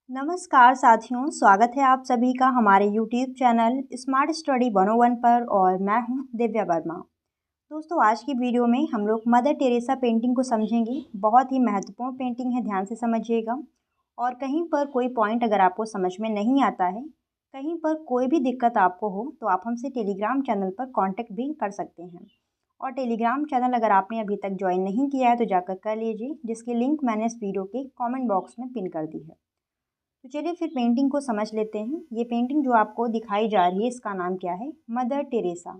नमस्कार साथियों, स्वागत है आप सभी का हमारे YouTube चैनल स्मार्ट स्टडी 101 पर और मैं हूं दिव्या वर्मा। दोस्तों, आज की वीडियो में हम लोग मदर टेरेसा पेंटिंग को समझेंगे। बहुत ही महत्वपूर्ण पेंटिंग है, ध्यान से समझिएगा। और कहीं पर कोई पॉइंट अगर आपको समझ में नहीं आता है, कहीं पर कोई भी दिक्कत आपको हो तो आप हमसे टेलीग्राम चैनल पर कॉन्टेक्ट भी कर सकते हैं। और टेलीग्राम चैनल अगर आपने अभी तक ज्वाइन नहीं किया है तो जाकर कर लीजिए, जिसकी लिंक मैंने इस वीडियो के कॉमेंट बॉक्स में पिन कर दी है। तो चलिए फिर पेंटिंग को समझ लेते हैं। ये पेंटिंग जो आपको दिखाई जा रही है, इसका नाम क्या है? Mother Teresa.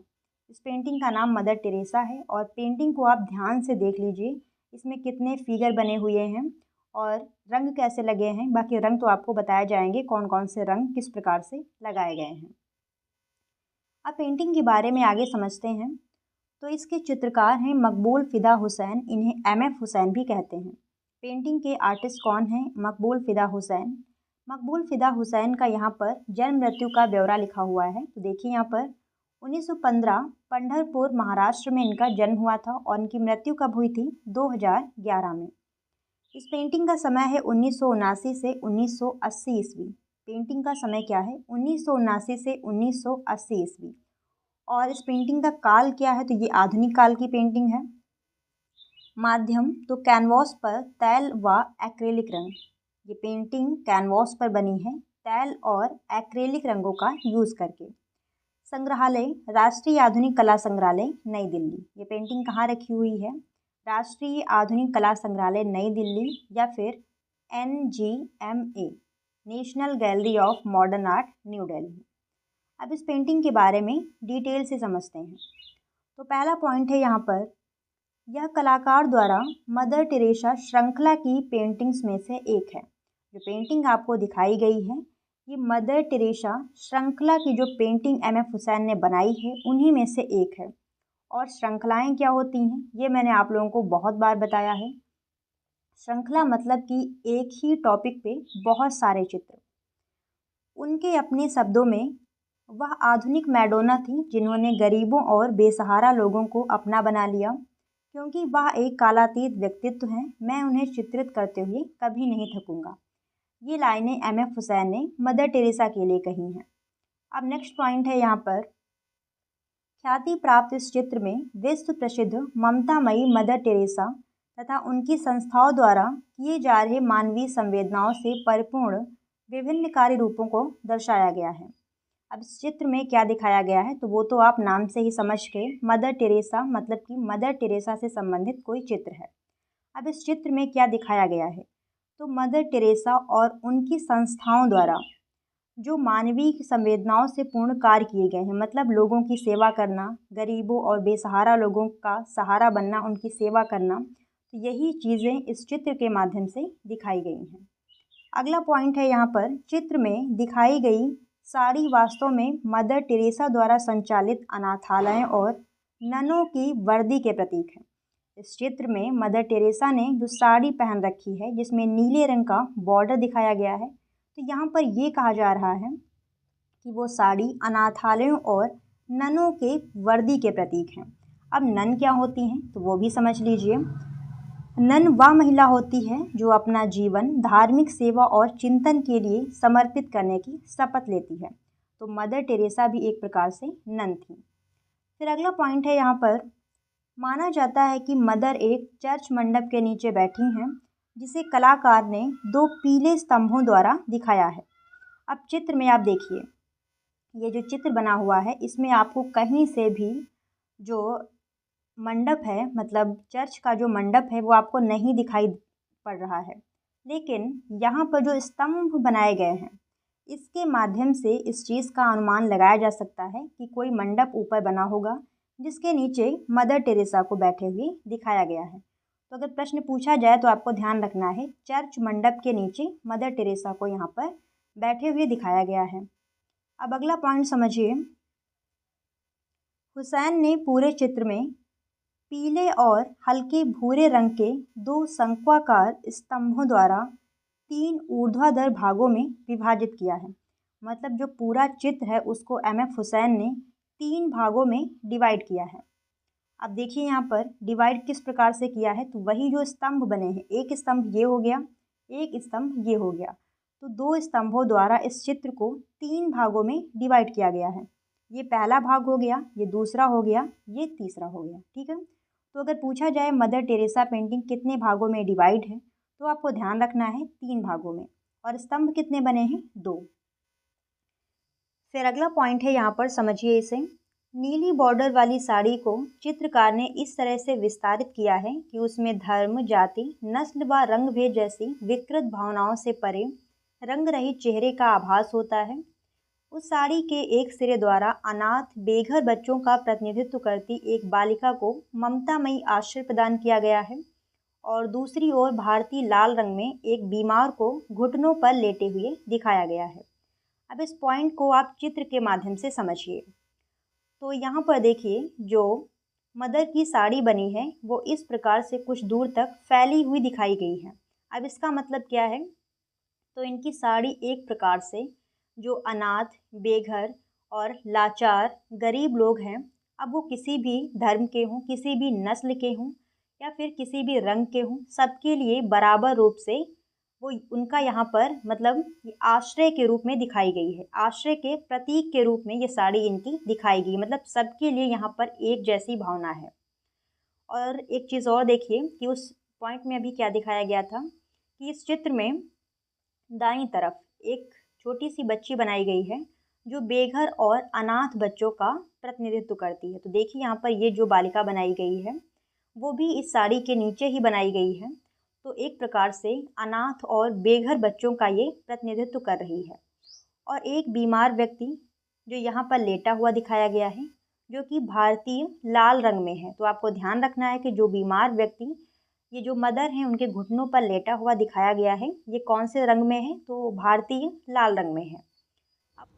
इस पेंटिंग का नाम मदर टेरेसा है। और पेंटिंग को आप ध्यान से देख लीजिए, इसमें कितने फिगर बने हुए हैं और रंग कैसे लगे हैं। बाकी रंग तो आपको बताए जाएंगे, कौन कौन से रंग किस प्रकार से लगाए गए हैं। अब पेंटिंग के बारे में आगे समझते हैं। तो इसके चित्रकार हैं मकबूल फ़िदा हुसैन, इन्हें MF हुसैन भी कहते हैं। पेंटिंग के आर्टिस्ट कौन हैं? मकबूल फ़िदा हुसैन। मकबूल फ़िदा हुसैन का यहाँ पर जन्म मृत्यु का ब्यौरा लिखा हुआ है। तो देखिए यहाँ पर 1915 पंढरपुर महाराष्ट्र में इनका जन्म हुआ था और इनकी मृत्यु कब हुई थी? 2011 में। इस पेंटिंग का समय है 1979 से 1980 ईस्वी। पेंटिंग का समय क्या है? 1979 से 1980 ईस्वी। और इस पेंटिंग का काल क्या है? तो ये आधुनिक काल की पेंटिंग है। माध्यम तो कैनवास पर तैल व एक्रेलिक रंग। ये पेंटिंग कैनवास पर बनी है, तैल और एक्रेलिक रंगों का यूज़ करके। संग्रहालय राष्ट्रीय आधुनिक कला संग्रहालय नई दिल्ली। ये पेंटिंग कहाँ रखी हुई है? राष्ट्रीय आधुनिक कला संग्रहालय नई दिल्ली या फिर NGMA, national gallery of modern art, new Delhi. अब इस पेंटिंग के बारे में डिटेल से समझते हैं। तो पहला पॉइंट है यहाँ पर, यह कलाकार द्वारा मदर टेरेसा श्रृंखला की पेंटिंग्स में से एक है। जो पेंटिंग आपको दिखाई गई है, ये मदर टेरेसा श्रृंखला की जो पेंटिंग MF हुसैन ने बनाई है, उन्हीं में से एक है। और श्रृंखलाएं क्या होती हैं, ये मैंने आप लोगों को बहुत बार बताया है। श्रृंखला मतलब कि एक ही टॉपिक पे बहुत सारे चित्र। उनके अपने शब्दों में, वह आधुनिक मैडोना थी जिन्होंने गरीबों और बेसहारा लोगों को अपना बना लिया। क्योंकि वह एक कालातीत व्यक्तित्व हैं, मैं उन्हें चित्रित करते हुए कभी नहीं थकूंगा। ये लाइनें MF हुसैन ने मदर टेरेसा के लिए कही हैं। अब नेक्स्ट पॉइंट है यहाँ पर, ख्याति प्राप्त इस चित्र में विश्व प्रसिद्ध ममतामयी मदर टेरेसा तथा उनकी संस्थाओं द्वारा किए जा रहे मानवीय संवेदनाओं से परिपूर्ण विभिन्न कार्य रूपों को दर्शाया गया है। अब इस चित्र में क्या दिखाया गया है, तो वो तो आप नाम से ही समझ के, मदर टेरेसा मतलब कि मदर टेरेसा से संबंधित कोई चित्र है। अब इस चित्र में क्या दिखाया गया है, तो मदर टेरेसा और उनकी संस्थाओं द्वारा जो मानवीय संवेदनाओं से पूर्ण कार्य किए गए हैं, मतलब लोगों की सेवा करना, गरीबों और बेसहारा लोगों का सहारा बनना, उनकी सेवा करना, तो यही चीज़ें इस चित्र के माध्यम से दिखाई गई हैं। अगला पॉइंट है यहाँ पर, चित्र में दिखाई गई साड़ी वास्तव में मदर टेरेसा द्वारा संचालित अनाथालयों और ननों की वर्दी के प्रतीक हैं। इस चित्र में मदर टेरेसा ने जो साड़ी पहन रखी है, जिसमें नीले रंग का बॉर्डर दिखाया गया है, तो यहाँ पर ये कहा जा रहा है कि वो साड़ी अनाथालयों और ननों के वर्दी के प्रतीक हैं। अब नन क्या होती हैं, तो वो भी समझ लीजिए। नन वह महिला होती है जो अपना जीवन धार्मिक सेवा और चिंतन के लिए समर्पित करने की शपथ लेती है। तो मदर टेरेसा भी एक प्रकार से नन थी। फिर अगला पॉइंट है यहाँ पर, माना जाता है कि मदर एक चर्च मंडप के नीचे बैठी हैं, जिसे कलाकार ने 2 पीले स्तंभों द्वारा दिखाया है। अब चित्र में आप देखिए, ये जो चित्र बना हुआ है, इसमें आपको कहीं से भी जो मंडप है, मतलब चर्च का जो मंडप है, वो आपको नहीं दिखाई पड़ रहा है। लेकिन यहाँ पर जो स्तंभ बनाए गए हैं, इसके माध्यम से इस चीज़ का अनुमान लगाया जा सकता है कि कोई मंडप ऊपर बना होगा, जिसके नीचे मदर टेरेसा को बैठे हुए दिखाया गया है। तो अगर प्रश्न पूछा जाए तो आपको ध्यान रखना है, चर्च मंडप के नीचे मदर टेरेसा को यहाँ पर बैठे हुए दिखाया गया है। अब अगला पॉइंट समझिए, हुसैन ने पूरे चित्र में पीले और हल्के भूरे रंग के 2 शंक्वाकार स्तंभों द्वारा 3 ऊर्ध्वाधर भागों में विभाजित किया है। मतलब जो पूरा चित्र है, उसको MF हुसैन ने 3 भागों में डिवाइड किया है। अब देखिए यहाँ पर डिवाइड किस प्रकार से किया है, तो वही जो स्तंभ बने हैं, एक स्तंभ ये हो गया, एक स्तंभ ये हो गया। तो 2 स्तंभों द्वारा इस चित्र को 3 भागों में डिवाइड किया गया है। ये पहला भाग हो गया, ये दूसरा हो गया, ये तीसरा हो गया। ठीक है, तो अगर पूछा जाए मदर टेरेसा पेंटिंग कितने भागों में डिवाइड है, तो आपको ध्यान रखना है 3 भागों में। और स्तंभ कितने बने हैं? 2। फिर अगला पॉइंट है, यहाँ पर समझिए इसे। नीली बॉर्डर वाली साड़ी को चित्रकार ने इस तरह से विस्तारित किया है कि उसमें धर्म, जाति, नस्ल व रंग भेद जैसी विकृत भावनाओं से परे रंग रहित चेहरे का आभास होता है। उस साड़ी के एक सिरे द्वारा अनाथ बेघर बच्चों का प्रतिनिधित्व करती एक बालिका को ममतामयी आश्रय प्रदान किया गया है और दूसरी ओर भारतीय लाल रंग में एक बीमार को घुटनों पर लेटे हुए दिखाया गया है। अब इस पॉइंट को आप चित्र के माध्यम से समझिए। तो यहाँ पर देखिए, जो मदर की साड़ी बनी है वो इस प्रकार से कुछ दूर तक फैली हुई दिखाई गई है। अब इसका मतलब क्या है? तो इनकी साड़ी एक प्रकार से जो अनाथ, बेघर और लाचार गरीब लोग हैं, अब वो किसी भी धर्म के हों, किसी भी नस्ल के हों या फिर किसी भी रंग के हों, सबके लिए बराबर रूप से वो उनका यहाँ पर मतलब आश्रय के रूप में दिखाई गई है। आश्रय के प्रतीक के रूप में ये साड़ी इनकी दिखाई गई, मतलब सबके लिए यहाँ पर एक जैसी भावना है। और एक चीज़ और देखिए कि उस पॉइंट में अभी क्या दिखाया गया था कि इस चित्र में दाईं तरफ एक छोटी सी बच्ची बनाई गई है जो बेघर और अनाथ बच्चों का प्रतिनिधित्व करती है। तो देखिए यहाँ पर ये जो बालिका बनाई गई है वो भी इस साड़ी के नीचे ही बनाई गई है। तो एक प्रकार से अनाथ और बेघर बच्चों का ये प्रतिनिधित्व कर रही है। और एक बीमार व्यक्ति जो यहाँ पर लेटा हुआ दिखाया गया है जो कि भारतीय लाल रंग में है। तो आपको ध्यान रखना है कि जो बीमार व्यक्ति, ये जो मदर हैं, उनके घुटनों पर लेटा हुआ दिखाया गया है, ये कौन से रंग में है? तो भारतीय लाल रंग में है।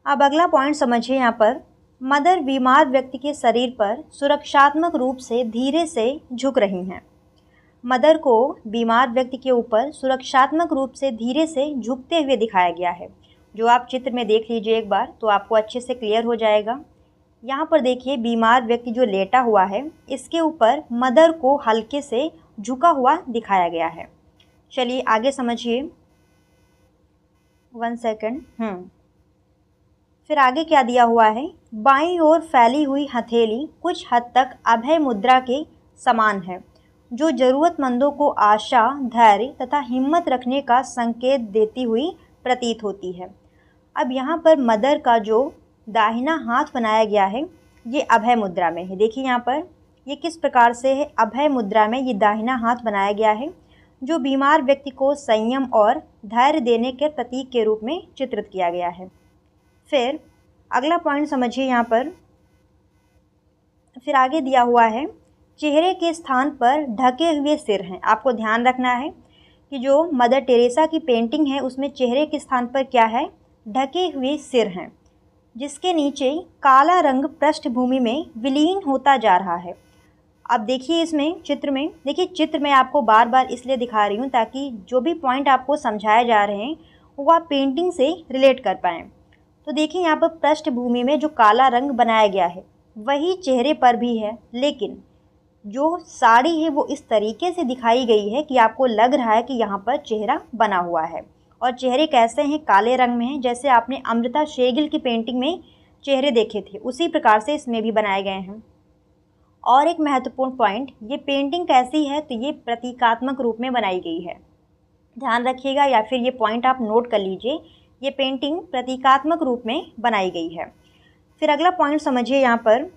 अब अगला पॉइंट समझिए। यहाँ पर मदर बीमार व्यक्ति के शरीर पर सुरक्षात्मक रूप से धीरे से झुक रही हैं। मदर को बीमार व्यक्ति के ऊपर सुरक्षात्मक रूप से धीरे से झुकते हुए दिखाया गया है। जो आप चित्र में देख लीजिए एक बार तो आपको अच्छे से क्लियर हो जाएगा। यहाँ पर देखिए, बीमार व्यक्ति जो लेटा हुआ है इसके ऊपर मदर को हल्के से झुका हुआ दिखाया गया है। चलिए आगे समझिए। 1 सेकंड। फिर आगे क्या दिया हुआ है? बाईं ओर फैली हुई हथेली कुछ हद तक अभय मुद्रा के समान है जो ज़रूरतमंदों को आशा, धैर्य तथा हिम्मत रखने का संकेत देती हुई प्रतीत होती है। अब यहाँ पर मदर का जो दाहिना हाथ बनाया गया है ये अभय मुद्रा में है। देखिए यहाँ पर ये किस प्रकार से है, अभय मुद्रा में ये दाहिना हाथ बनाया गया है जो बीमार व्यक्ति को संयम और धैर्य देने के प्रतीक के रूप में चित्रित किया गया है। फिर अगला पॉइंट समझिए। यहाँ पर फिर आगे दिया हुआ है, चेहरे के स्थान पर ढके हुए सिर हैं। आपको ध्यान रखना है कि जो मदर टेरेसा की पेंटिंग है उसमें चेहरे के स्थान पर क्या है? ढके हुए सिर हैं, जिसके नीचे काला रंग पृष्ठभूमि में विलीन होता जा रहा है। अब देखिए इसमें चित्र में, देखिए चित्र में आपको बार बार इसलिए दिखा रही हूँ ताकि जो भी पॉइंट आपको समझाए जा रहे हैं वो आप पेंटिंग से रिलेट कर पाएँ। तो देखिए यहाँ पर पृष्ठभूमि में जो काला रंग बनाया गया है वही चेहरे पर भी है, लेकिन जो साड़ी है वो इस तरीके से दिखाई गई है कि आपको लग रहा है कि यहाँ पर चेहरा बना हुआ है। और चेहरे कैसे हैं? काले रंग में हैं। जैसे आपने अमृता शेरगिल की पेंटिंग में चेहरे देखे थे उसी प्रकार से इसमें भी बनाए गए हैं। और एक महत्वपूर्ण पॉइंट, ये पेंटिंग कैसी है? तो ये प्रतीकात्मक रूप में बनाई गई है। ध्यान रखिएगा या फिर ये पॉइंट आप नोट कर लीजिए, ये पेंटिंग प्रतीकात्मक रूप में बनाई गई है। फिर अगला पॉइंट समझिए। यहाँ पर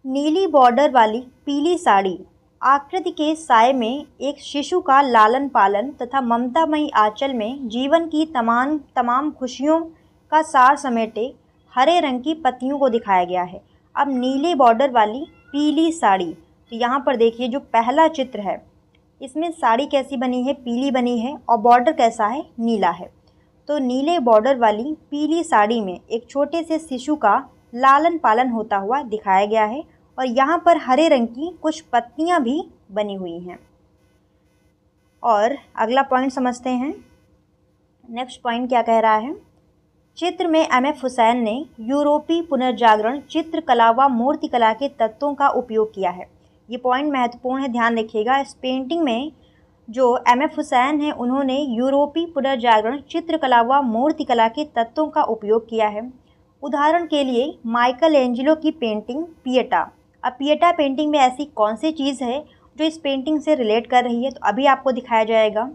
नीली बॉर्डर वाली पीली साड़ी आकृति के साय में एक शिशु का लालन पालन तथा ममतामयी आंचल में जीवन की तमाम खुशियों का सार समेटे हरे रंग की पत्तियों को दिखाया गया है। अब नीले बॉर्डर वाली पीली साड़ी, तो यहाँ पर देखिए जो पहला चित्र है इसमें साड़ी कैसी बनी है? पीली बनी है और बॉर्डर कैसा है? नीला है। तो नीले बॉर्डर वाली पीली साड़ी में एक छोटे से शिशु का लालन पालन होता हुआ दिखाया गया है और यहाँ पर हरे रंग की कुछ पत्तियाँ भी बनी हुई हैं। और अगला पॉइंट समझते हैं। नेक्स्ट पॉइंट क्या कह रहा है? चित्र में एम.एफ. हुसैन ने यूरोपीय पुनर्जागरण चित्रकला व मूर्तिकला के तत्वों का उपयोग किया है। ये पॉइंट महत्वपूर्ण है, ध्यान रखिएगा। इस पेंटिंग में जो M.F. हुसैन हैं, उन्होंने यूरोपीय पुनर्जागरण चित्रकला व मूर्तिकला के तत्वों का उपयोग किया है। उदाहरण के लिए माइकल एंजेलो की पेंटिंग पिएटा। अब पिएटा पेंटिंग में ऐसी कौन सी चीज़ है जो इस पेंटिंग से रिलेट कर रही है, तो अभी आपको दिखाया जाएगा,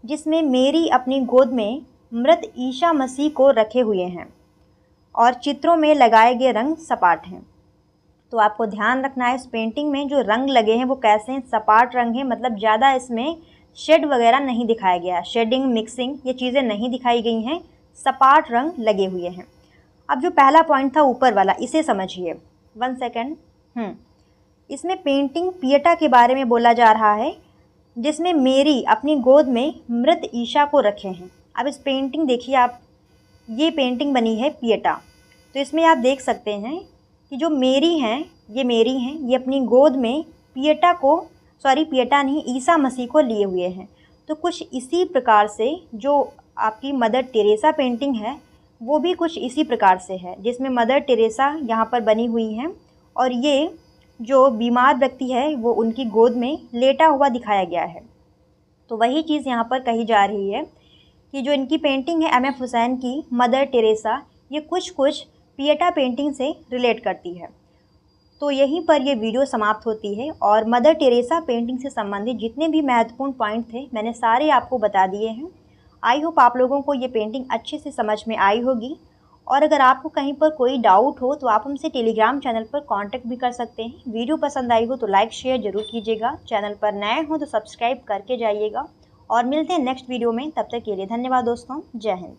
जिसमें मेरी अपनी गोद में मृत ईसा मसीह को रखे हुए हैं और चित्रों में लगाए गए रंग सपाट हैं। तो आपको ध्यान रखना है, इस पेंटिंग में जो रंग लगे हैं वो कैसे हैं, सपाट रंग है, मतलब ज़्यादा इसमें शेड वगैरह नहीं दिखाया गया है, शेडिंग मिक्सिंग ये चीज़ें नहीं दिखाई गई हैं, सपाट रंग लगे हुए हैं। अब जो पहला पॉइंट था ऊपर वाला, इसे समझिए। 1 सेकेंड। इसमें पेंटिंग पिएटा के बारे में बोला जा रहा है, जिसमें मेरी अपनी गोद में मृत ईसा को रखे हैं। अब इस पेंटिंग देखिए आप, ये पेंटिंग बनी है पिएटा, तो इसमें आप देख सकते हैं कि जो मेरी हैं, ये मेरी हैं, ये अपनी गोद में पिएटा नहीं, ईसा मसीह को लिए हुए हैं। तो कुछ इसी प्रकार से जो आपकी मदर टेरेसा पेंटिंग है वो भी कुछ इसी प्रकार से है, जिसमें मदर टेरेसा यहाँ पर बनी हुई हैं और ये जो बीमार व्यक्ति है वो उनकी गोद में लेटा हुआ दिखाया गया है। तो वही चीज़ यहाँ पर कही जा रही है कि जो इनकी पेंटिंग है M.F. हुसैन की मदर टेरेसा, ये कुछ पिएटा पेंटिंग से रिलेट करती है। तो यहीं पर ये वीडियो समाप्त होती है और मदर टेरेसा पेंटिंग से संबंधित जितने भी महत्वपूर्ण पॉइंट थे मैंने सारे आपको बता दिए हैं। आई होप आप लोगों को ये पेंटिंग अच्छे से समझ में आई होगी, और अगर आपको कहीं पर कोई डाउट हो तो आप हमसे टेलीग्राम चैनल पर कांटेक्ट भी कर सकते हैं। वीडियो पसंद आई हो तो लाइक शेयर ज़रूर कीजिएगा, चैनल पर नए हो तो सब्सक्राइब करके जाइएगा, और मिलते हैं नेक्स्ट वीडियो में। तब तक के लिए धन्यवाद दोस्तों, जय हिंद।